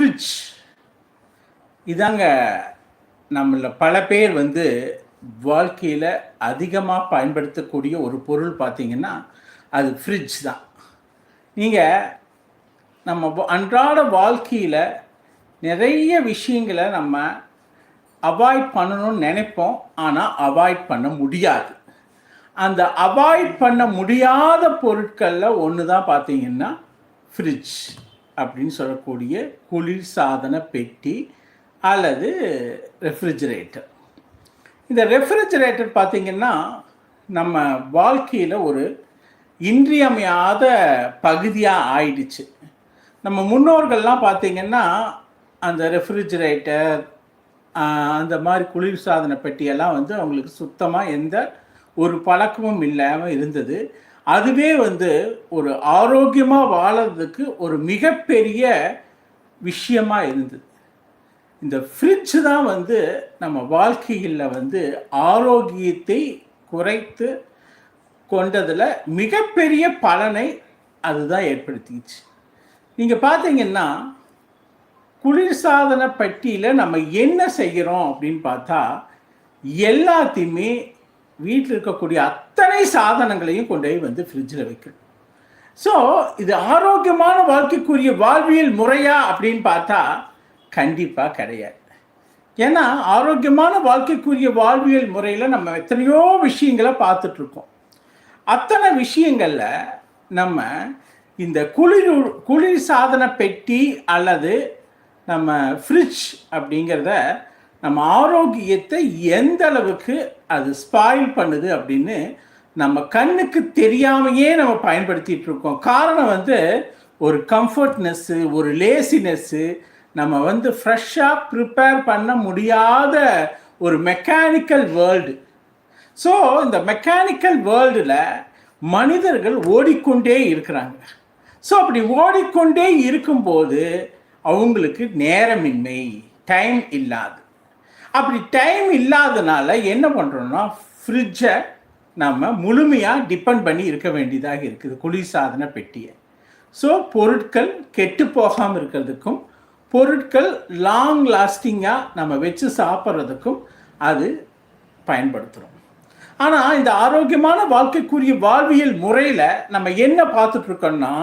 Fridge இதாங்க. நம்மள பல பேர் வாழ்க்கையில் அதிகமாக பயன்படுத்தக்கூடிய ஒரு பொருள் பார்த்தீங்கன்னா அது ஃப்ரிட்ஜ் தான். நீங்கள் நம்ம அன்றாட வாழ்க்கையில் நிறைய விஷயங்களை நம்ம அவாய்ட் பண்ணணும்னு நினைப்போம், ஆனால் அவாய்ட் பண்ண முடியாது. அந்த அவாய்ட் பண்ண முடியாத பொருட்களில் ஒன்று தான் பார்த்தீங்கன்னா ஃப்ரிட்ஜ் அப்படின்னு சொல்லக்கூடிய குளிர்சாதன பெட்டி அல்லது ரெஃப்ரிஜரேட்டர். இந்த ரெஃப்ரிஜரேட்டர் பார்த்திங்கன்னா நம்ம வாழ்க்கையில் ஒரு இன்றியமையாத பகுதியாக ஆயிடுச்சு. நம்ம முன்னோர்கள்லாம் பார்த்திங்கன்னா அந்த ரெஃப்ரிஜரேட்டர் அந்த மாதிரி குளிர்சாதன பெட்டியெல்லாம் அவங்களுக்கு சுத்தமாக எந்த ஒரு பழக்கமும் இல்லாமல் இருந்தது. அதுவே ஒரு ஆரோக்கியமாக வாழறதுக்கு ஒரு மிகப்பெரிய விஷயமாக இருந்தது. இந்த ஃப்ரிட்ஜ் தான் நம்ம வாழ்க்கையில் ஆரோக்கியத்தை குறைத்து கொண்டதில் மிகப்பெரிய பலனை அதுதான் ஏற்படுத்திச்சு. நீங்கள் பார்த்தீங்கன்னா குளிர்சாதன பெட்டியில் நம்ம என்ன செய்கிறோம் அப்படின்னு பார்த்தா எல்லாத்தையுமே வீட்டில் இருக்கக்கூடிய அத்தனை சாதனங்களையும் கொண்டு போய் ஃப்ரிட்ஜில் வைக்கணும். ஸோ இது ஆரோக்கியமான வாழ்க்கைக்குரிய வாழ்வியல் முறையா அப்படின்னு பார்த்தா கண்டிப்பாக கிடையாது. ஏன்னா ஆரோக்கியமான வாழ்க்கைக்குரிய வாழ்வியல் முறையில் நம்ம எத்தனையோ விஷயங்களை பார்த்துட்ருக்கோம். அத்தனை விஷயங்களில் நம்ம இந்த குளிர்சாதன பெட்டி அல்லது நம்ம ஃப்ரிட்ஜ் அப்படிங்கிறத நம்ம ஆரோக்கியத்தை எந்த அளவுக்கு அது ஸ்பாயில் பண்ணுது அப்படின்னு நம்ம கண்ணுக்கு தெரியாமையே நம்ம பயன்படுத்திகிட்டு இருக்கோம். காரணம் ஒரு கம்ஃபர்ட்னஸ்ஸு, ஒரு லேசினஸ்ஸு, நம்ம ஃப்ரெஷ்ஷாக ப்ரிப்பேர் பண்ண முடியாத ஒரு மெக்கானிக்கல் வேர்ல்டு. ஸோ இந்த மெக்கானிக்கல் வேர்ல்டில் மனிதர்கள் ஓடிக்கொண்டே இருக்கிறாங்க. ஸோ அப்படி ஓடிக்கொண்டே இருக்கும்போது அவங்களுக்கு நேரமின்மை, டைம் இல்லாது. அப்படி டைம் இல்லாதனால என்ன பண்ணுறோன்னா ஃப்ரிட்ஜை நம்ம முழுமையாக டிபெண்ட் பண்ணி இருக்க வேண்டியதாக இருக்குது, குளிர்சாதன பெட்டியை. ஸோ பொருட்கள் கெட்டு போகாமல் இருக்கிறதுக்கும் பொருட்கள் லாங் லாஸ்டிங்காக நம்ம வச்சு சாப்பிட்றதுக்கும் அது பயன்படுத்துகிறோம். ஆனால் இந்த ஆரோக்கியமான வாழ்க்கைக்குரிய வாழ்வியல் முறையில் நம்ம என்ன பார்த்துட்ருக்கோன்னா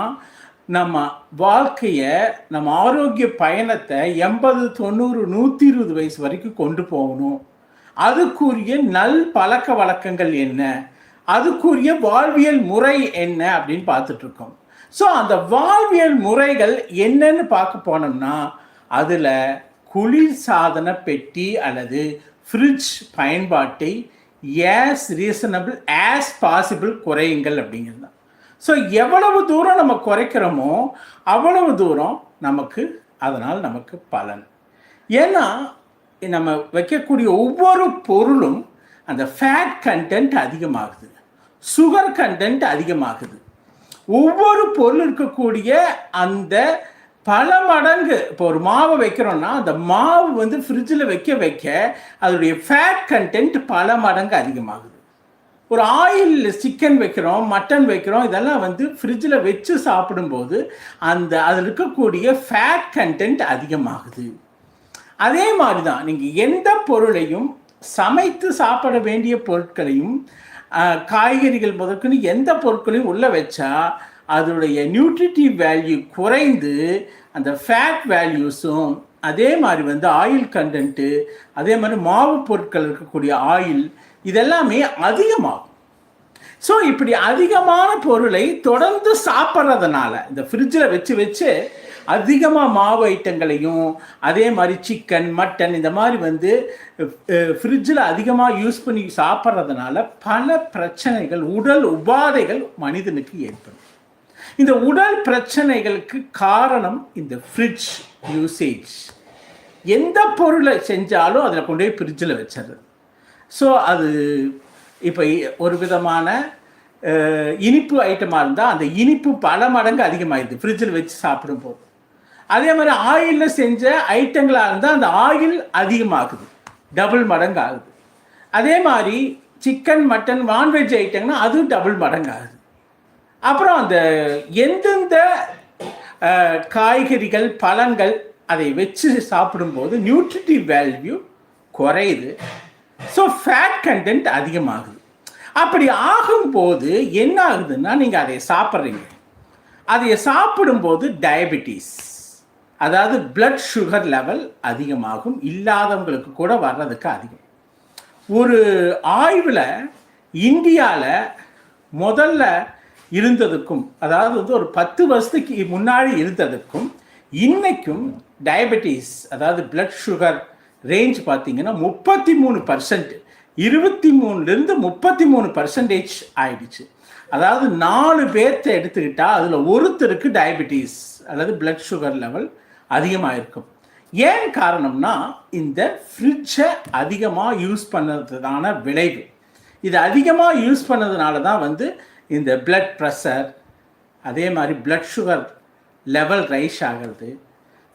நம்ம வாழ்க்கையை, நம்ம ஆரோக்கிய பயணத்தை 80, 90, 120 வயசு வரைக்கும் கொண்டு போகணும். அதுக்குரிய பழக்க வழக்கங்கள் என்ன, அதுக்குரிய வாழ்வியல் முறை என்ன அப்படின்னு பார்த்துட்ருக்கோம். ஸோ அந்த வாழ்வியல் முறைகள் என்னன்னு பார்க்க போனோம்னா அதில் குளிர்சாதன பெட்டி அல்லது ஃப்ரிட்ஜ் பயன்பாட்டை as ரீசனபிள் as பாசிபிள் குறையுங்கள் அப்படிங்கிறது தான். ஸோ எவ்வளவு தூரம் நம்ம குறைக்கிறோமோ அவ்வளவு தூரம் அதனால் நமக்கு பலன். ஏன்னா நம்ம வைக்கக்கூடிய ஒவ்வொரு பொருளும் அந்த ஃபேட் கண்டென்ட் அதிகமாகுது, சுகர் கண்டென்ட் அதிகமாகுது. ஒவ்வொரு பொருள் இருக்கக்கூடிய அந்த பல மடங்கு. இப்போ ஒரு மாவை வைக்கிறோன்னா அந்த மாவு ஃப்ரிட்ஜில் வைக்க அதோடைய ஃபேட் கண்டென்ட் பல மடங்கு அதிகமாகுது. ஒரு ஆயில் சிக்கன் வைக்கிறோம், மட்டன் வைக்கிறோம், இதெல்லாம் ஃப்ரிட்ஜில் வச்சு சாப்பிடும்போது அதில் இருக்கக்கூடிய ஃபேட் கண்டென்ட் அதிகமாகுது. அதே மாதிரி தான் நீங்கள் எந்த பொருளையும் சமைத்து சாப்பிட வேண்டிய பொருட்களையும் காய்கறிகள் முதற்கொண்டு எந்த பொருட்களையும் உள்ளே வச்சா அதோடைய நியூட்ரிட்டிவ் வேல்யூ குறைந்து அந்த ஃபேட் வேல்யூஸும் அதே மாதிரி ஆயில் கண்டென்ட்டு, அதே மாதிரி மாவு பொருட்கள் இருக்கக்கூடிய ஆயில் இதெல்லாமே அதிகமாகும். ஸோ இப்படி அதிகமான பொருளை தொடர்ந்து சாப்பிட்றதுனால இந்த ஃப்ரிட்ஜில் வச்சு அதிகமாக மாவு ஐட்டங்களையும் அதே மாதிரி சிக்கன், மட்டன் இந்த மாதிரி ஃப்ரிட்ஜில் அதிகமாக யூஸ் பண்ணி சாப்பிட்றதுனால பல பிரச்சனைகள், உடல் உபாதைகள் மனிதனுக்கு ஏற்படும். இந்த உடல் பிரச்சனைகளுக்கு காரணம் இந்த ஃப்ரிட்ஜ் யூசேஜ். எந்த பொருளை செஞ்சாலும் அதில் கொண்டு போய் ஃப்ரிட்ஜில் வச்சிடுறது. ஸோ அது இப்போ ஒரு விதமான இனிப்பு ஐட்டமாக இருந்தால் அந்த இனிப்பு பல மடங்கு அதிகமாகிடுது ஃப்ரிட்ஜில் வச்சு சாப்பிடும்போது. அதே மாதிரி ஆயிலில் செஞ்ச ஐட்டங்களாக இருந்தால் அந்த ஆயில் அதிகமாகுது, டபுள் மடங்கு ஆகுது. அதே மாதிரி சிக்கன், மட்டன், நான்வெஜ் ஐட்டம்னா அதுவும் டபுள் மடங்கு ஆகுது. அப்புறம் அந்த எந்தெந்த காய்கறிகள், பழங்கள் அதை வச்சு சாப்பிடும்போது நியூட்ரிட்டிவ் வேல்யூ குறையுது. ஸோ ஃபேட் கண்டென்ட் அதிகமாகுது. அப்படி ஆகும்போது என்ன ஆகுதுன்னா, நீங்கள் அதை சாப்பிட்றீங்க, அதை சாப்பிடும்போது டயபெட்டிஸ், அதாவது பிளட் சுகர் லெவல் அதிகமாகும். இல்லாதவங்களுக்கு கூட வர்றதுக்கு அதிகம். ஒரு ஆய்வில் இந்தியாவில் முதல்ல இருந்ததுக்கும், அதாவது வந்து ஒரு 10 வருஷத்துக்கு முன்னாடி இருந்ததுக்கும் இன்னைக்கும் டயபெட்டிஸ், அதாவது பிளட் சுகர் ரேஞ்ச் பார்த்தீங்கன்னா 33%, 23லேருந்து 33% ஆயிடுச்சு. அதாவது 4 பேர்த்த எடுத்துக்கிட்டால் அதில் ஒருத்தருக்கு டயபெட்டிஸ் அல்லது பிளட் சுகர் லெவல் அதிகமாக இருக்கும். ஏன் காரணம்னா, இந்த ஃப்ரிட்ஜை அதிகமாக யூஸ் பண்ணதுதான விளைவு. இது அதிகமாக யூஸ் பண்ணதுனால தான் வந்து இந்த பிளட் ப்ரெஷர், அதே மாதிரி பிளட் சுகர் லெவல் ரைஸ் ஆகிறது.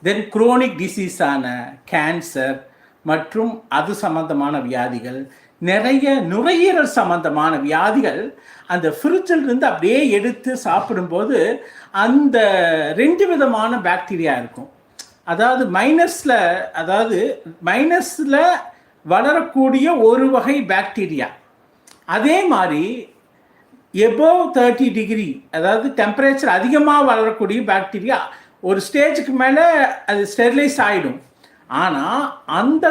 தென் குரோனிக் டிசீஸான கேன்சர் மற்றும் அது சம்பந்தமான வியாதிகள், நிறைய நுரையீரல் சம்பந்தமான வியாதிகள் அந்த ஃப்ரிட்ஜில் இருந்து அப்படியே எடுத்து சாப்பிடும்போது அந்த 2 விதமான பாக்டீரியா இருக்கும். அதாவது மைனஸில் வளரக்கூடிய ஒரு வகை பாக்டீரியா, அதே மாதிரி எபோவ் 30 டிகிரி, அதாவது டெம்பரேச்சர் அதிகமாக வளரக்கூடிய பாக்டீரியா ஒரு ஸ்டேஜுக்கு மேலே அது ஸ்டெரிலைஸ் ஆகிடும். ஆனால் அந்த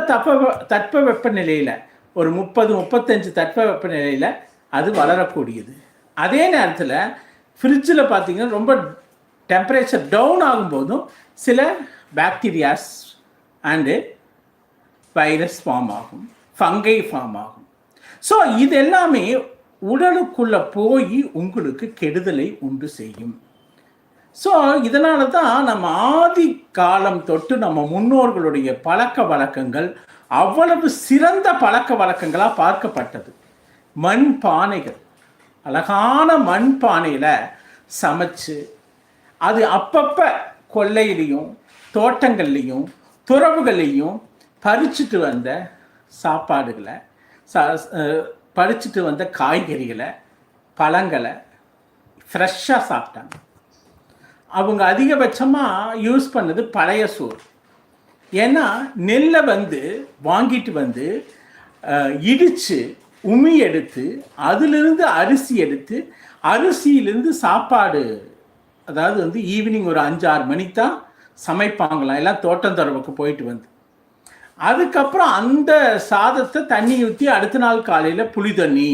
தட்ப வெப்பநிலையில் ஒரு 30-35 தட்ப வெப்பநிலையில் அது வளரக்கூடியது. அதே நேரத்தில் ஃப்ரிட்ஜில் பார்த்திங்கன்னா ரொம்ப டெம்பரேச்சர் டவுன் ஆகும்போதும் சில பாக்டீரியாஸ் அண்டு வைரஸ் ஃபார்ம் ஆகும், ஃபங்கை ஃபார்ம் ஆகும். ஸோ இது எல்லாமே உடலுக்குள்ளே போய் உங்களுக்கு கெடுதலை உண்டு செய்யும். ஸோ இதனால தான் நம்ம ஆதி காலம் தொட்டு நம்ம முன்னோர்களுடைய பழக்க வழக்கங்கள் அவ்வளவு சிறந்த பழக்க வழக்கங்களாக பார்க்கப்பட்டது. மண் பானைகள், அழகான மண் பானையில் சமைச்சு அது அப்பப்போ கொல்லையிலையும் தோட்டங்கள்லேயும் துறவுகள்லேயும் பறிச்சுட்டு வந்த சாப்பாடுகளை, பறிச்சுட்டு வந்த காய்கறிகளை, பழங்களை ஃப்ரெஷ்ஷாக சாப்பிட்டாங்க. அவங்க அதிகபட்சமாக யூஸ் பண்ணது பழைய சோறு. ஏன்னா நெல்லை வந்து வாங்கிட்டு வந்து இடித்து உமி எடுத்து அதிலிருந்து அரிசி எடுத்து அரிசியிலேருந்து சாப்பாடு, அதாவது வந்து ஈவினிங் ஒரு 5-6 மணிக்கு தான் சமைப்பாங்களாம், எல்லாம் தோட்டந்தொரவுக்கு போயிட்டு வந்து. அதுக்கப்புறம் அந்த சாதத்தை தண்ணி ஊற்றி அடுத்த நாள் காலையில் புளி தண்ணி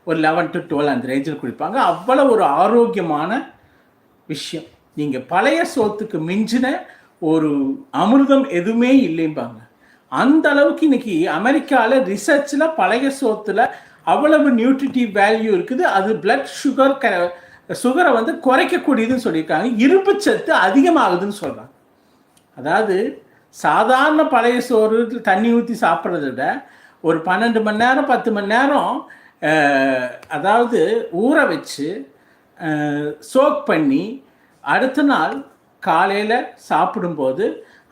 ஒரு 11 to 12 அந்த ரேஞ்சில் குடிப்பாங்க. அவ்வளோ ஒரு ஆரோக்கியமான விஷயம். நீங்கள் பழைய சோத்துக்கு மிஞ்சின ஒரு அமிர்தம் எதுவுமே இல்லைம்பாங்க. அந்த அளவுக்கு இன்னைக்கு அமெரிக்காவில் ரிசர்ச்சில் பழைய சோத்தில் அவ்வளவு நியூட்ரிட்டிவ் வேல்யூ இருக்குது. அது பிளட் சுகரை வந்து குறைக்கக்கூடியதுன்னு சொல்லியிருக்காங்க. இரும்பு சத்து அதிகமாகுதுன்னு சொல்கிறாங்க. அதாவது சாதாரண பழைய சோறு தண்ணி ஊற்றி சாப்பிட்றத விட ஒரு 12 மணி நேரம் 10 மணி நேரம் அதாவது ஊற வச்சு சோக் பண்ணி அடுத்த நாள் காலையில் சாப்பிடும்போது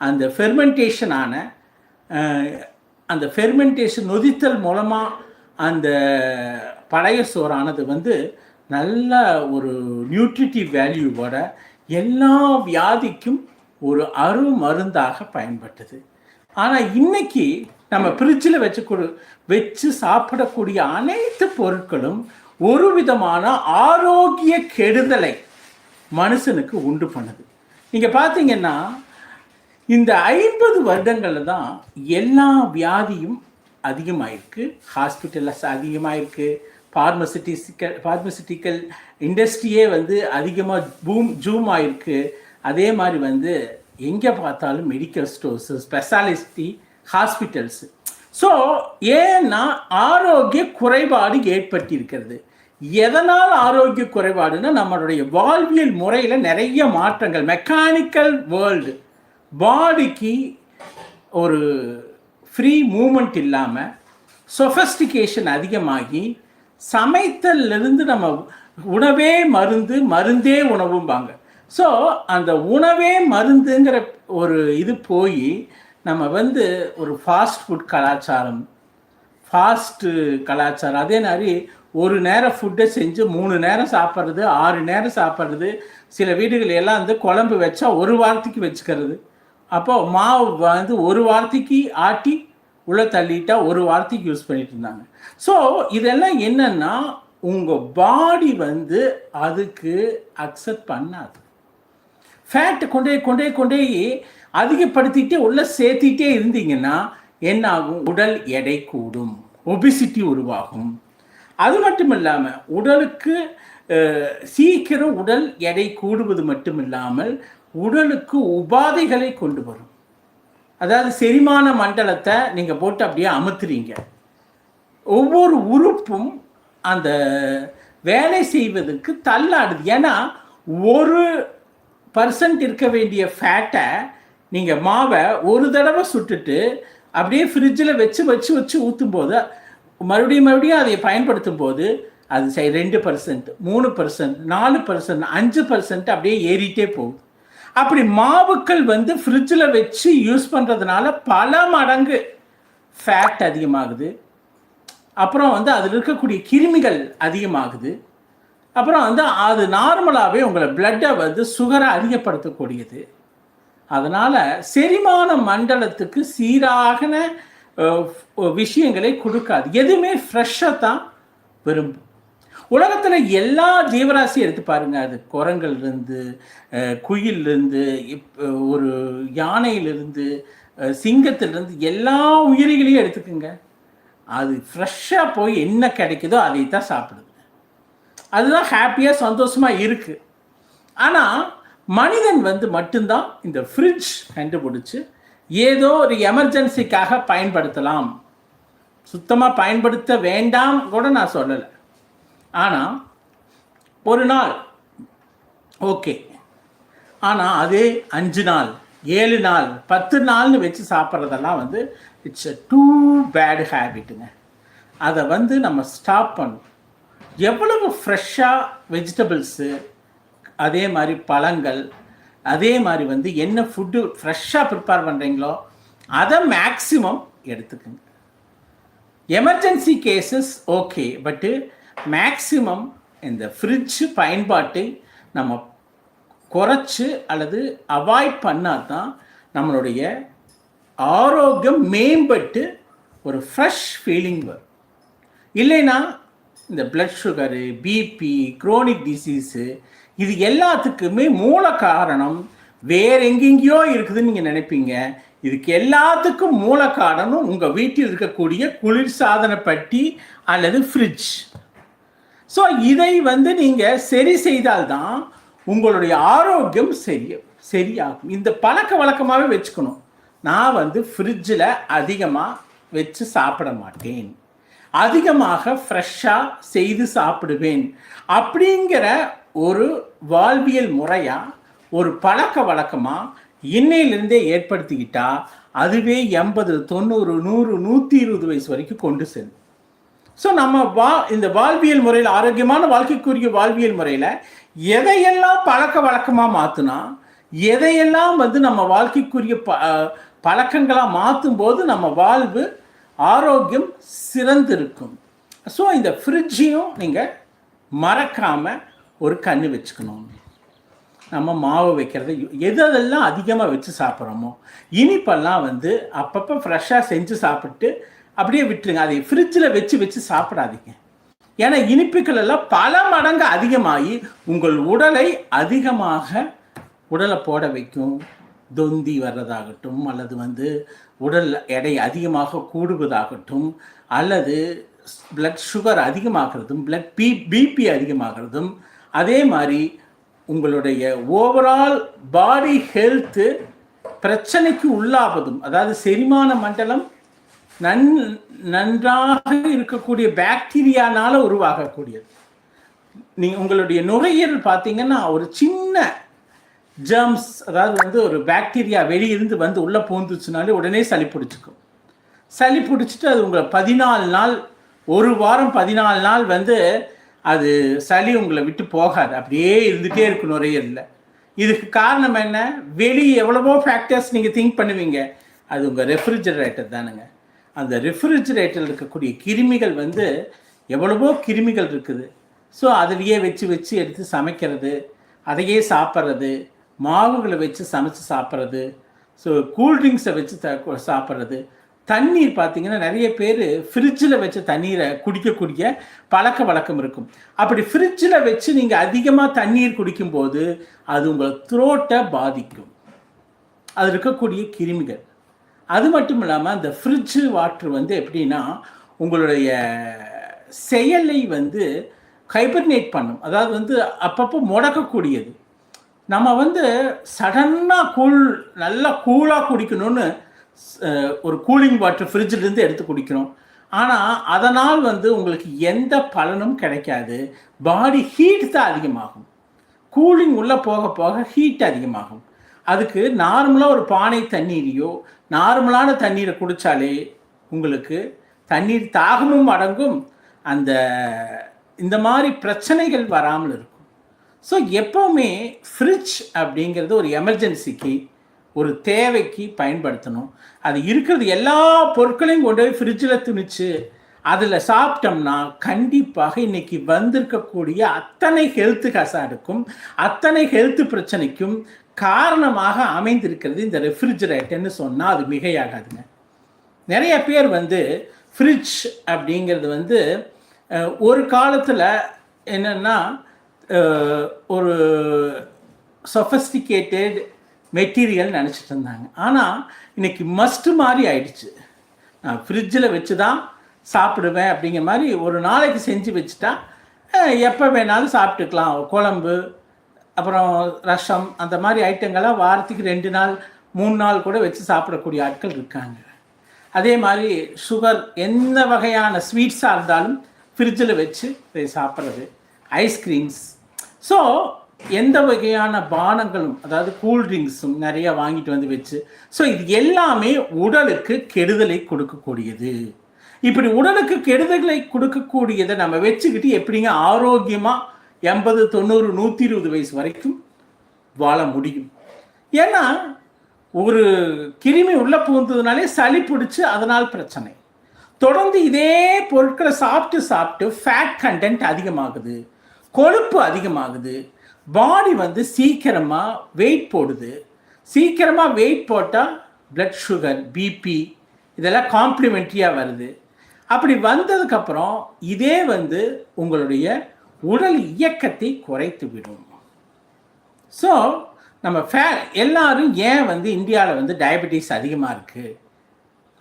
அந்த ஃபெர்மெண்டேஷன் நொதித்தல் மூலமாக அந்த பழைய சோறானது வந்து நல்ல ஒரு நியூட்ரிட்டிவ் வேல்யூவோட எல்லா வியாதிக்கும் ஒரு அருமருந்தாக பயன்பட்டது. ஆனால் இன்னைக்கு நம்ம ஃப்ரிட்ஜில் வச்சு சாப்பிடக்கூடிய அனைத்து பொருட்களும் ஒரு விதமான ஆரோக்கிய கெடுதலை மனுஷனுக்கு உண்டு பண்ணுது. நீங்கள் பார்த்தீங்கன்னா இந்த 50 வருடங்களில் தான் எல்லா வியாதியும் அதிகமாயிருக்கு, ஹாஸ்பிட்டல்ஸ் அதிகமாயிருக்கு, பார்மசிட்டிக்கல் இண்டஸ்ட்ரியே வந்து அதிகமாக ஜூம் ஆயிருக்கு. அதே மாதிரி வந்து எங்கே பார்த்தாலும் medical stores, speciality hospitals. So ஏன்னா ஆரோக்கிய குறைபாடு ஏற்பட்டிருக்கிறது. எதனால் ஆரோக்கிய குறைபாடுன்னா, நம்மளுடைய வாழ்வியல் முறையில் நிறைய மாற்றங்கள், மெக்கானிக்கல் வேர்ல்டு, பாடிக்கு ஒரு ஃப்ரீ மூமெண்ட் இல்லாமல் சொஃபஸ்டிகேஷன் அதிகமாகி சமைத்தலிருந்து நம்ம உணவே மருந்தே உணவும்பாங்க. ஸோ அந்த உணவே மருந்துங்கிற ஒரு இது போய் நம்ம வந்து ஒரு ஃபாஸ்ட் ஃபுட் கலாச்சாரம், அதே மாதிரி ஒரு நேரம் ஃபுட்டை செஞ்சு 3 நேரம் சாப்பிட்றது, 6 நேரம் சாப்பிட்றது, சில வீடுகள் எல்லாம் வந்து குழம்பு வச்சா ஒரு வாரத்துக்கு வச்சுக்கிறது, அப்போ மாவு வந்து ஒரு வாரத்துக்கு ஆட்டி உள்ளே தள்ளிட்டா ஒரு வாரத்துக்கு யூஸ் பண்ணிட்டு இருந்தாங்க. ஸோ இதெல்லாம் என்னன்னா உங்கள் பாடி வந்து அதுக்கு அக்செப்ட் பண்ணாது. ஃபேட்டை கொண்டே அதிகப்படுத்திட்டே உள்ள சேர்த்திட்டே இருந்தீங்கன்னா என்ன ஆகும்? உடல் எடை கூடும், ஒபிசிட்டி உருவாகும். அது மட்டும் இல்லாமல் உடலுக்கு சீக்கிரம் உடல் எடை கூடுவது மட்டும் இல்லாமல் உடலுக்கு உபாதைகளை கொண்டு வரும். அதாவது செரிமான மண்டலத்தை நீங்கள் போட்டு அப்படியே அமுத்துறீங்க. ஒவ்வொரு உறுப்பும் அந்த வேலை செய்வதற்கு தள்ளாடுது. ஏன்னா 1% இருக்க வேண்டிய ஃபேட்டை நீங்கள் மாவை ஒரு தடவை சுட்டுட்டு அப்படியே ஃப்ரிட்ஜில் வச்சு ஊற்றும் போது மறுபடியும் அதை பயன்படுத்தும் போது அது 2%, 3%, 4%, 5% அப்படியே ஏறிட்டே போகுது. அப்படி மாவுக்கள் வந்து ஃப்ரிட்ஜில் வச்சு யூஸ் பண்ணுறதுனால பல மடங்கு ஃபேட் அதிகமாகுது. அப்புறம் வந்து அதில் இருக்கக்கூடிய கிருமிகள் அதிகமாகுது. அப்புறம் வந்து அது நார்மலாகவே உங்களை பிளட்டை வந்து சுகரை அதிகப்படுத்தக்கூடியது. அதனால் செரிமான மண்டலத்துக்கு சீரான விஷயங்களை கொடுக்காது. எதுவுமே ஃப்ரெஷ்ஷாக தான் விரும்பும். உலகத்தில் எல்லா ஜீவராசியும் எடுத்து பாருங்க. அது குரங்கிலிருந்து, குயிலிருந்து, ஒரு யானையிலிருந்து, சிங்கத்திலிருந்து எல்லா உயிரிகளையும் எடுத்துக்கோங்க. அது ஃப்ரெஷ்ஷாக போய் என்ன கிடைக்குதோ அதை தான் சாப்பிடுது. அதுதான் ஹாப்பியாக சந்தோஷமாக இருக்குது. ஆனால் மனிதன் வந்து மட்டும்தான் இந்த ஃப்ரிட்ஜ் கண்டுபிடிச்சி ஏதோ ஒரு எமர்ஜென்சிக்காக பயன்படுத்தலாம், சுத்தமாக பயன்படுத்த வேண்டாம் கூட நான் சொல்லலை. ஆனால் ஒரு நாள் ஓகே, ஆனால் அதே 5 நாள் 7 நாள் 10 நாள்னு வச்சு சாப்பிட்றதெல்லாம் வந்து இட்ஸ் அ டூ பேட் ஹேபிட்டுங்க. அதை வந்து நம்ம ஸ்டாப் பண்ணணும். எவ்வளவு ஃப்ரெஷ்ஷாக வெஜிடபிள்ஸு, அதே மாதிரி பழங்கள், அதே மாதிரி வந்து என்ன ஃபுட்டு ஃப்ரெஷ்ஷாக ப்ரிப்பேர் பண்ணுறீங்களோ அதை மேக்ஸிமம் எடுத்துக்கோங்க. எமர்ஜென்சி கேசஸ் ஓகே, பட்டு மேக்ஸிமம் இந்த ஃப்ரிட்ஜ் பயன்பாட்டை நம்ம குறைச்சி அல்லது அவாய்ட் பண்ணால் தான் நம்மளுடைய ஆரோக்கியம் மேம்பட்டு ஒரு ஃப்ரெஷ் ஃபீலிங் வரும். இல்லைன்னா இந்த blood sugar, BP, chronic disease, இது எல்லாத்துக்குமே மூல காரணம் வேற எங்கெங்கேயோ இருக்குதுன்னு நீங்கள் நினைப்பீங்க. இதுக்கு எல்லாத்துக்கும் மூல காரணம் உங்கள் வீட்டில் இருக்கக்கூடிய குளிர்சாதன பெட்டி அல்லது ஃப்ரிட்ஜ். ஸோ இதை வந்து நீங்கள் சரி செய்தால்தான் உங்களுடைய ஆரோக்கியம் சரியாகும். இந்த பழக்க வழக்கமாகவே வச்சுக்கணும். நான் வந்து ஃப்ரிட்ஜில் அதிகமாக வச்சு சாப்பிட மாட்டேன், அதிகமாக ஃப்ரெஷ்ஷாக செய்து சாப்பிடுவேன் அப்படிங்கிற ஒரு வாழ்வியல் முறையாக, ஒரு பழக்க வழக்கமாக இன்னையிலிருந்தே ஏற்படுத்திக்கிட்டா அதுவே 80, 90, 100, 120 வயசு வரைக்கும் கொண்டு செல்லும். ஸோ நம்ம இந்த வாழ்வியல் முறையில், ஆரோக்கியமான வாழ்க்கைக்குரிய வாழ்வியல் முறையில் எதையெல்லாம் பழக்க வழக்கமாக மாற்றினா, எதையெல்லாம் வந்து நம்ம வாழ்க்கைக்குரிய பழக்கங்களாக மாற்றும் போது நம்ம வாழ்வு ஆரோக்கியம் சிறந்திருக்கும். ஸோ இந்த ஃப்ரிட்ஜையும் நீங்கள் மறக்காமல் ஒரு கண்ணு வச்சுக்கணும். நம்ம மாவு வைக்கிறது எதெல்லாம் அதிகமாக வச்சு சாப்பிட்றோமோ, இனிப்பெல்லாம் வந்து அப்பப்போ ஃப்ரெஷ்ஷாக செஞ்சு சாப்பிட்டு அப்படியே விட்டுருங்க. அதை ஃப்ரிட்ஜில் வச்சு சாப்பிடாதீங்க. ஏன்னா இனிப்புகள் எல்லாம் பல மடங்கு அதிகமாகி உங்கள் உடலை அதிகமாக உடலை போட வைக்கும். தொந்தி வர்றதாகட்டும், அல்லது வந்து உடல் எடை அதிகமாக கூடுவதாகட்டும், அல்லது பிளட் சுகர் அதிகமாகிறதும், பிளட் பிபி அதிகமாகிறதும், அதே மாதிரி உங்களுடைய ஓவரால் பாடி ஹெல்த்து பிரச்சனைக்கு உள்ளாவதும், அதாவது செரிமான மண்டலம் நன்றாக இருக்கக்கூடிய பாக்டீரியானால உருவாகக்கூடியது. நீங்கள் உங்களுடைய நுரையீரல் பார்த்தீங்கன்னா ஒரு சின்ன ஜெர்ம்ஸ், அதாவது வந்து ஒரு பாக்டீரியா வெளியிருந்து வந்து உள்ளே பூந்துச்சுனாலே உடனே சளி பிடிச்சிக்கும். சளி பிடிச்சிட்டு அது உங்களை 14 நாள், ஒரு வாரம் 14 நாள் வந்து அது சளி உங்களை விட்டு போகாது, அப்படியே இருந்துகிட்டே இருக்கும் நுரையீரலில். இதுக்கு காரணம் என்ன? வெளியே எவ்வளவோ ஃபேக்டர்ஸ் நீங்கள் திங்க் பண்ணுவீங்க, அது உங்கள் ரெஃப்ரிஜரேட்டர் தானுங்க. அந்த ரெஃப்ரிஜரேட்டரில் இருக்கக்கூடிய கிருமிகள் வந்து எவ்வளவோ கிருமிகள் இருக்குது. ஸோ அதிலேயே வச்சு எடுத்து சமைக்கிறது, அதையே சாப்பிட்றது, மாவுகளை வச்சு சமைச்சு சாப்பிட்றது, ஸோ கூல்ட்ரிங்க்ஸை வச்சு சாப்பிட்றது. தண்ணீர் பார்த்தீங்கன்னா நிறைய பேர் ஃப்ரிட்ஜில் வச்ச தண்ணீரை குடிக்கக்கூடிய பழக்க வழக்கம் இருக்கும். அப்படி ஃப்ரிட்ஜில் வச்சு நீங்கள் அதிகமாக தண்ணீர் குடிக்கும்போது அது உங்கள் த்ரோட்டை பாதிக்கும், அது இருக்கக்கூடிய கிருமிகள். அது மட்டும் இல்லாமல் அந்த ஃப்ரிட்ஜு வாட்டர் வந்து எப்படின்னா உங்களுடைய செயலை வந்து ஹைபர்னேட் பண்ணும், அதாவது வந்து அப்பப்போ முடக்கக்கூடியது. நம்ம வந்து சடனாக நல்லா கூலாக குடிக்கணும்னு ஒரு கூலிங் வாட்டர் ஃப்ரிட்ஜிலேருந்து எடுத்து குடிக்கிறோம். ஆனால் அதனால் வந்து உங்களுக்கு எந்த பலனும் கிடைக்காது. பாடி ஹீட் தான் அதிகமாகும். கூலிங் உள்ளே போக போக ஹீட் அதிகமாகும். அதுக்கு நார்மலாக ஒரு பானை தண்ணீரையோ நார்மலான தண்ணீரை குடித்தாலே உங்களுக்கு தண்ணீர் தாகமும் அடங்கும், இந்த மாதிரி பிரச்சனைகள் வராமல் இருக்கும். ஸோ எப்போவுமே ஃப்ரிட்ஜ் அப்படிங்கிறது ஒரு எமர்ஜென்சிக்கு, ஒரு தேவைக்கு பயன்படுத்தணும். அது இருக்கிறது எல்லா பொருட்களையும் கொண்டு போய் ஃப்ரிட்ஜில் திணிச்சு அதில் சாப்பிட்டோம்னா கண்டிப்பாக இன்னைக்கு வந்திருக்கக்கூடிய அத்தனை ஹெல்த்து ஹசார்டுக்கும் அத்தனை ஹெல்த் பிரச்சனைக்கும் காரணமாக அமைந்திருக்கிறது இந்த ரெஃப்ரிஜரேட்டர்னு சொன்னால் அது மிகையாகாதுங்க. நிறைய பேர் வந்து ஃப்ரிட்ஜ் அப்படிங்கிறது வந்து ஒரு காலத்தில் என்னென்னா ஒரு சொஃபஸ்டிகேட்டட் மெட்டீரியல் நினச்சிட்டு இருந்தாங்க. ஆனால் இன்றைக்கி மஸ்ட்டு மாதிரி ஆயிடுச்சு. நான் ஃப்ரிட்ஜில் வச்சு தான் சாப்பிடுவேன் அப்படிங்கிற மாதிரி ஒரு நாளைக்கு செஞ்சு வச்சுட்டா எப்போ வேணாலும் சாப்பிட்டுக்கலாம். குழம்பு அப்புறம் ரசம் அந்த மாதிரி ஐட்டங்கள்லாம் வாரத்துக்கு 2 நாள் 3 நாள் கூட வச்சு சாப்பிடக்கூடிய ஆட்கள் இருக்காங்க. அதே மாதிரி சுகர் எந்த வகையான ஸ்வீட்ஸாக இருந்தாலும் ஃப்ரிட்ஜில் வச்சு சாப்பிட்றது, ஐஸ்கிரீம்ஸ். ஸோ எந்த வகையான பானங்களும் அதாவது கூல்ட்ரிங்க்ஸும் நிறையா வாங்கிட்டு வந்து வச்சு, ஸோ இது எல்லாமே உடலுக்கு கெடுதலை கொடுக்கக்கூடியது. இப்படி உடலுக்கு கெடுதலை கொடுக்கக்கூடியதை நம்ம வச்சுக்கிட்டு எப்படிங்க ஆரோக்கியமாக 80, 90, 120 வயசு வரைக்கும் வாழ முடியும்? ஏன்னா ஒரு கிருமி உள்ளே புகுந்ததுனாலே சளி பிடிச்சி அதனால் பிரச்சனை. தொடர்ந்து இதே பொருட்களை சாப்பிட்டு ஃபேட் கண்டென்ட் அதிகமாகுது, கொழுப்பு அதிகமாகுது, பாடி வந்து சீக்கிரமாக வெயிட் போடுது. சீக்கிரமாக வெயிட் போட்டால் பிளட் சுகர், பிபி இதெல்லாம் காம்ப்ளிமெண்ட்ரியாக வருது. அப்படி வந்ததுக்கப்புறம் இதே வந்து உங்களுடைய உடல் இயக்கத்தை குறைத்து விடும். ஸோ நம்ம எல்லாரும் ஏன் வந்து இந்தியாவில் வந்து டயபெட்டிஸ் அதிகமாக இருக்குது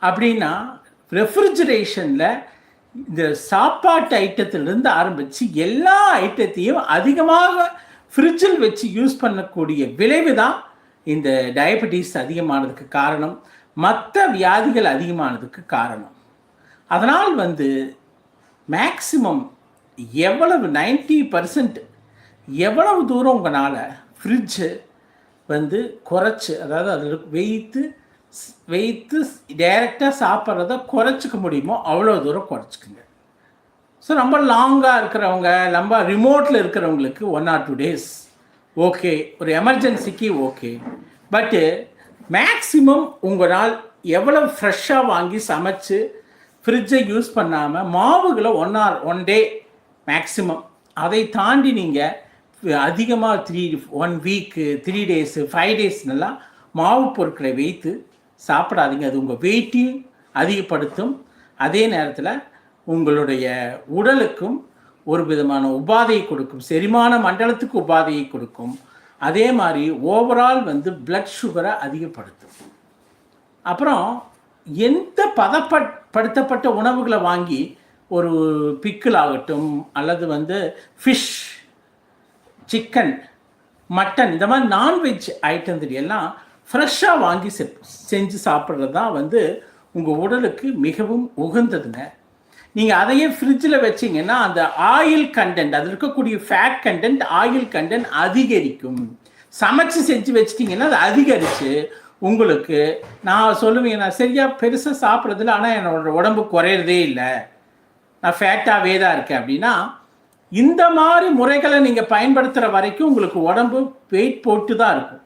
அப்படின்னா ரெஃப்ரிஜரேஷனில் இந்த சாப்பாட்டு ஐட்டத்திலிருந்து ஆரம்பித்து எல்லா ஐட்டத்தையும் அதிகமாக ஃப்ரிட்ஜில் வச்சு யூஸ் பண்ணக்கூடிய விளைவு தான் இந்த டயபெட்டிஸ் அதிகமானதுக்கு காரணம், மற்ற வியாதிகள் அதிகமானதுக்கு காரணம். அதனால் வந்து மேக்சிமம் எவ்வளவு 90% எவ்வளவு தூரம் உங்களால் ஃப்ரிட்ஜு வந்து குறைச்சி, அதாவது அதில் வைத்து டைரெக்டாக சாப்பிட்றத குறைச்சிக்க முடியுமோ அவ்வளோ தூரம் குறைச்சிக்குங்க. ஸோ ரொம்ப லாங்காக இருக்கிறவங்க, ரொம்ப ரிமோட்டில் இருக்கிறவங்களுக்கு 1 or 2 days ஓகே, ஒரு எமர்ஜென்சிக்கு ஓகே. பட்டு மேக்ஸிமம் உங்களால் எவ்வளோ ஃப்ரெஷ்ஷாக வாங்கி சமைச்சு ஃப்ரிட்ஜை யூஸ் பண்ணாமல் மாவுகளை 1 day மேக்ஸிமம், அதை தாண்டி நீங்கள் அதிகமாக 1 week 3 days 5 daysனெல்லாம் மாவு பொருட்களை வைத்து சாப்பிடாதீங்க. அது உங்கள் வெயிட்டையும் அதிகப்படுத்தும், அதே நேரத்தில் உங்களுடைய உடலுக்கும் ஒரு விதமான உபாதையை கொடுக்கும், செரிமான மண்டலத்துக்கு உபாதையை கொடுக்கும். அதே மாதிரி ஓவரால் வந்து பிளட் சுகரை அதிகப்படுத்தும். அப்புறம் எந்த பதப்படுத்தப்பட்ட உணவுகளை வாங்கி ஒரு பிக்கிள் ஆகட்டும் அல்லது வந்து ஃபிஷ், சிக்கன், மட்டன் இந்த மாதிரி நான்வெஜ் ஐட்டம் எல்லாம் ஃப்ரெஷ்ஷாக வாங்கி செஞ்சு சாப்பிட்றது தான் வந்து உங்கள் உடலுக்கு மிகவும் உகந்ததுங்க. நீங்கள் அதையே ஃப்ரிட்ஜில் வச்சிங்கன்னா அந்த ஆயில் கண்டென்ட், அதில் இருக்கக்கூடிய ஃபேட் கண்டென்ட், ஆயில் கண்டென்ட் அதிகரிக்கும். சமைச்சு செஞ்சு வச்சிட்டிங்கன்னா அது அதிகரித்து உங்களுக்கு, நான் சொல்லுவேன், நான் சரியாக பெருசாக சாப்பிட்றதில்ல ஆனால் என்னோடய உடம்பு குறையிறதே இல்லை, நான் ஃபேட்டாகவே தான் இருக்கேன் அப்படின்னா இந்த மாதிரி முறைகளை நீங்கள் பயன்படுத்துகிற வரைக்கும் உங்களுக்கு உடம்பு வெயிட் போட்டு தான் இருக்கும்.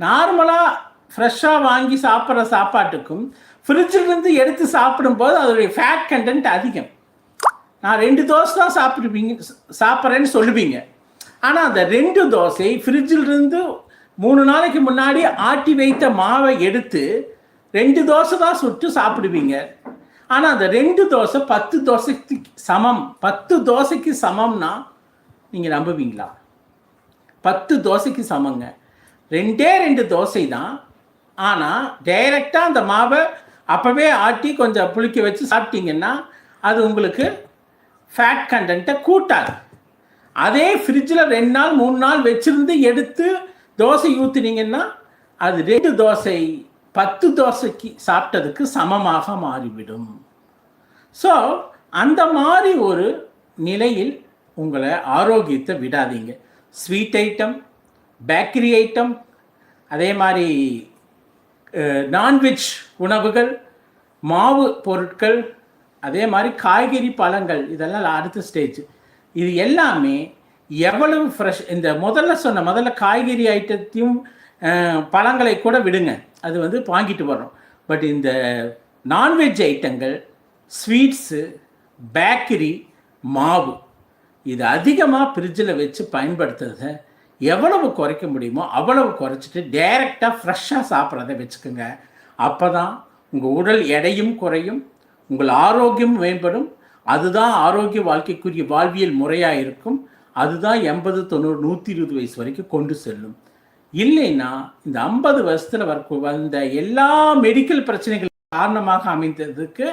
நார்மலாக ஃப்ரெஷ்ஷாக வாங்கி சாப்பிட்ற சாப்பாட்டுக்கும் ஃப்ரிட்ஜிலிருந்து எடுத்து சாப்பிடும்போது அதோடைய ஃபேட் கண்டென்ட் அதிகம். நான் 2 தோசை தான் சாப்பிட்றேன்னு சொல்லுவீங்க, ஆனால் அந்த 2 தோசை ஃப்ரிட்ஜிலிருந்து 3 நாளைக்கு முன்னாடி ஆட்டி வைத்த மாவை எடுத்து 2 தோசை தான் சுட்டு சாப்பிடுவீங்க. ஆனால் அந்த 2 தோசை 10 தோசைக்கு சமம். 10 தோசைக்கு சமம்னா நீங்கள் நம்புவீங்களா? 10 தோசைக்கு சமங்க. 2 தோசை தான். ஆனால் டைரெக்டாக அந்த மாவை அப்போவே ஆட்டி கொஞ்சம் புளிக்க வச்சு சாப்பிட்டீங்கன்னா அது உங்களுக்கு ஃபேட் கண்டென்ட்டை கூட்டாது. அதே ஃப்ரிட்ஜில் 2 நாள் 3 நாள் வச்சுருந்து எடுத்து தோசை ஊற்றுனீங்கன்னா அது 2 தோசை 10 தோசைக்கு சாப்பிட்டதுக்கு சமமாக மாறிவிடும். ஸோ அந்த மாதிரி ஒரு நிலையில் உங்களை ஆரோக்கியத்தை விடாதீங்க. ஸ்வீட் ஐட்டம், பேக்கரி ஐட்டம், அதே மாதிரி நான்வெஜ் உணவுகள், மாவு பொருட்கள், அதே மாதிரி காய்கறி, பழங்கள், இதெல்லாம் அடுத்த ஸ்டேஜ். இது எல்லாமே எவ்வளவு ஃப்ரெஷ், இந்த முதல்ல காய்கறி ஐட்டத்தையும் பழங்களை கூட விடுங்க, அது வந்து வாங்கிட்டு வரோம். பட் இந்த நான்வெஜ் ஐட்டங்கள், ஸ்வீட்ஸு, பேக்கரி, மாவு, இது அதிகமாக ஃப்ரிட்ஜில் வச்சு பயன்படுத்துறதை எவ்வளவு குறைக்க முடியுமோ அவ்வளவு குறைச்சிட்டு டைரெக்டாக ஃப்ரெஷ்ஷாக சாப்பிட்றத வச்சுக்கோங்க. அப்போ தான் உங்கள் உடல் எடையும் குறையும், உங்கள் ஆரோக்கியம் மேம்படும். அதுதான் ஆரோக்கிய வாழ்க்கைக்குரிய வாழ்வியல் முறையாக இருக்கும். அதுதான் 80, 90, 120 வயசு வரைக்கும் கொண்டு செல்லும். இல்லைன்னா இந்த 50 வருஷத்தில் வந்த எல்லா மெடிக்கல் பிரச்சனைகள் காரணமாக அமைந்ததுக்கு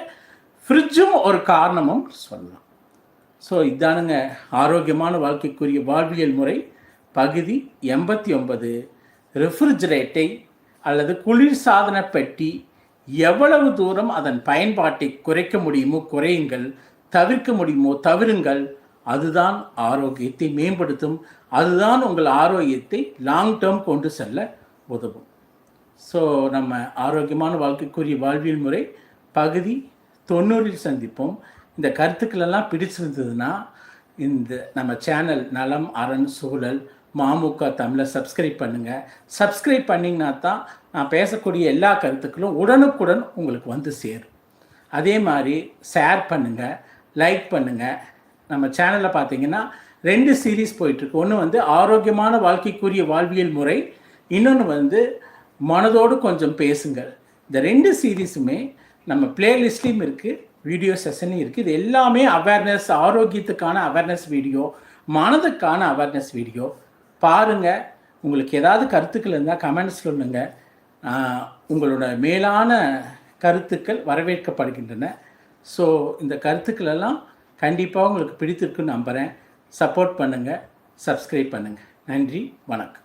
ஃப்ரிட்ஜும் ஒரு காரணமும் சொல்லலாம். ஸோ இதானுங்க ஆரோக்கியமான வாழ்க்கைக்குரிய வாழ்வியல் முறை பகுதி 89. ரெஃப்ரிஜரேட்டை அல்லது குளிர்சாதன பெட்டி எவ்வளவு தூரம் அதன் பயன்பாட்டை குறைக்க முடியுமோ குறையுங்கள், தவிர்க்க முடியுமோ தவிருங்கள். அதுதான் ஆரோக்கியத்தை மேம்படுத்தும். அதுதான் உங்கள் ஆரோக்கியத்தை லாங் டேர்ம் கொண்டு செல்ல உதவும். ஸோ நம்ம ஆரோக்கியமான வாழ்க்கைக்குரிய வாழ்வியல் முறை பகுதி 90 சந்திப்போம். இந்த கருத்துக்களெல்லாம் பிடிச்சிருந்ததுன்னா இந்த நம்ம சேனல் நலம் அரண் சூழல் மாமுக தமிழை சப்ஸ்கிரைப் பண்ணுங்கள். சப்ஸ்கிரைப் பண்ணிங்கன்னா தான் நான் பேசக்கூடிய எல்லா கருத்துக்களும் உடனுக்குடன் உங்களுக்கு வந்து சேரும். அதே மாதிரி ஷேர் பண்ணுங்கள், லைக் பண்ணுங்கள். நம்ம சேனலில் பார்த்தீங்கன்னா 2 சீரீஸ் போயிட்டுருக்கு. ஒன்று வந்து ஆரோக்கியமான வாழ்க்கைக்குரிய வாழ்வியல் முறை, இன்னொன்று வந்து மனதோடு கொஞ்சம் பேசுங்கள். இந்த 2 சீரீஸுமே நம்ம பிளேலிஸ்ட்லேயும் இருக்குது, வீடியோ செஷன்லையும் இருக்குது. இது எல்லாமே அவேர்னஸ், ஆரோக்கியத்துக்கான அவேர்னஸ் வீடியோ, மனதுக்கான அவேர்னஸ் வீடியோ. பாருங்கள். உங்களுக்கு ஏதாவது கருத்துக்கள் இருந்தால் கமெண்ட்ஸ் சொல்லுங்கள். உங்களோட மேலான கருத்துக்கள் வரவேற்கப்படுகின்றன. ஸோ இந்த கருத்துக்கள் எல்லாம் கண்டிப்பாக உங்களுக்கு பிடித்திருக்குன்னு நம்புகிறேன். சப்போர்ட் பண்ணுங்கள், சப்ஸ்கிரைப் பண்ணுங்கள். நன்றி, வணக்கம்.